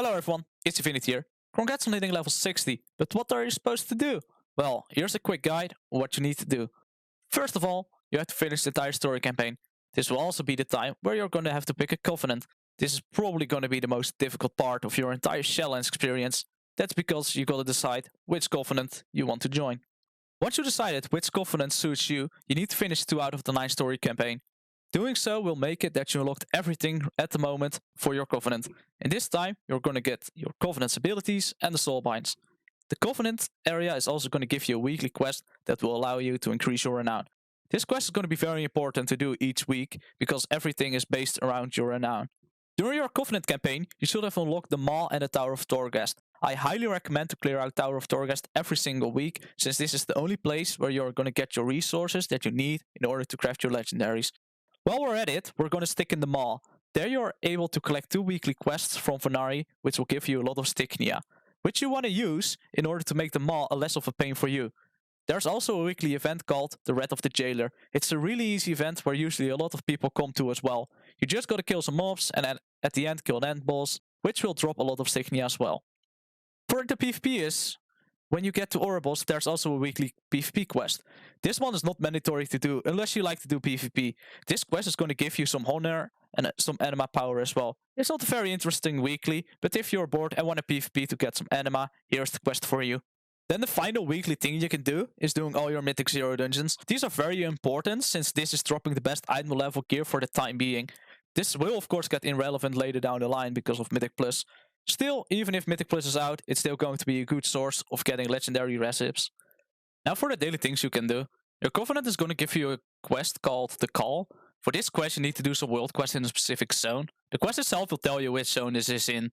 Hello everyone, ItzzDivinity here. Congrats on hitting level 60, but what are you supposed to do? Well, here's a quick guide on what you need to do. First of all, you have to finish the entire story campaign. This will also be the time where you're going to have to pick a covenant. This is probably going to be the most difficult part of your entire Shadowlands experience. That's because you gotta decide which covenant you want to join. Once you decided which covenant suits you, you need to finish 2 out of the 9 story campaign. Doing so will make it that you unlocked everything at the moment for your covenant. And this time, you're going to get your covenant's abilities and the soulbinds. The covenant area is also going to give you a weekly quest that will allow you to increase your renown. This quest is going to be very important to do each week because everything is based around your renown. During your covenant campaign, you should have unlocked the Maw and the Tower of Torghast. I highly recommend to clear out Tower of Torghast every single week, since this is the only place where you're going to get your resources that you need in order to craft your legendaries. While we're at it, we're going to stick in the Maw. There you're able to collect 2 weekly quests from Vanari, which will give you a lot of Stignia, which you want to use in order to make the Maw a less of a pain for you. There's also a weekly event called the Rat of the Jailer. It's a really easy event where usually a lot of people come to as well. You just gotta kill some mobs and at the end kill an end boss, which will drop a lot of Stignia as well. For the PvP is, when you get to Ouroboros, there's also a weekly PvP quest. This one is not mandatory to do unless you like to do PvP. This quest is going to give you some honor and some anima power as well. It's not very interesting weekly, but if you're bored and want a PvP to get some anima, here's the quest for you. Then the final weekly thing you can do is doing all your Mythic 0 dungeons. These are very important since this is dropping the best item level gear for the time being. This will of course get irrelevant later down the line because of Mythic Plus. Still, even if Mythic Plus is out, it's still going to be a good source of getting legendary recipes. Now for the daily things you can do. Your covenant is going to give you a quest called The Call. For this quest you need to do some world quests in a specific zone. The quest itself will tell you which zone this is in.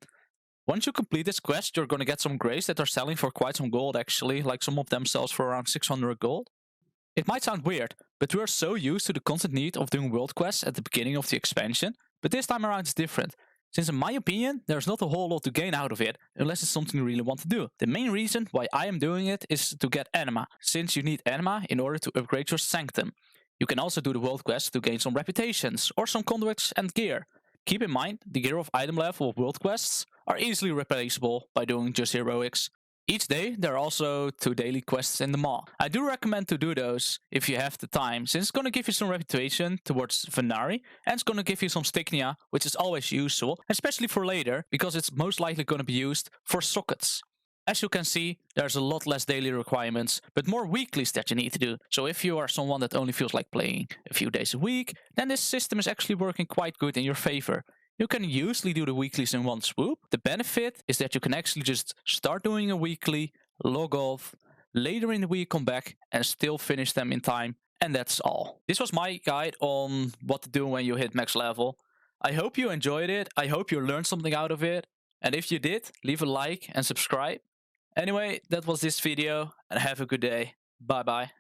Once you complete this quest, you're going to get some grays that are selling for quite some gold actually, like some of them sells for around 600 gold. It might sound weird, but we are so used to the constant need of doing world quests at the beginning of the expansion, but this time around it's different. Since in my opinion, there's not a whole lot to gain out of it, unless it's something you really want to do. The main reason why I am doing it is to get anima, since you need anima in order to upgrade your sanctum. You can also do the world quest to gain some reputations, or some conduits and gear. Keep in mind, the gear of item level of world quests are easily replaceable by doing just heroics. Each day, there are also 2 daily quests in the Maw. I do recommend to do those if you have the time, since it's going to give you some reputation towards Vanari, and it's going to give you some Stignia, which is always useful, especially for later, because it's most likely going to be used for sockets. As you can see, there's a lot less daily requirements, but more weeklies that you need to do. So if you are someone that only feels like playing a few days a week, then this system is actually working quite good in your favor. You can usually do the weeklies in one swoop. The benefit is that you can actually just start doing a weekly, log off, later in the week come back and still finish them in time. And that's all. This was my guide on what to do when you hit max level. I hope you enjoyed it. I hope you learned something out of it. And if you did, leave a like and subscribe. Anyway, that was this video and have a good day. Bye bye.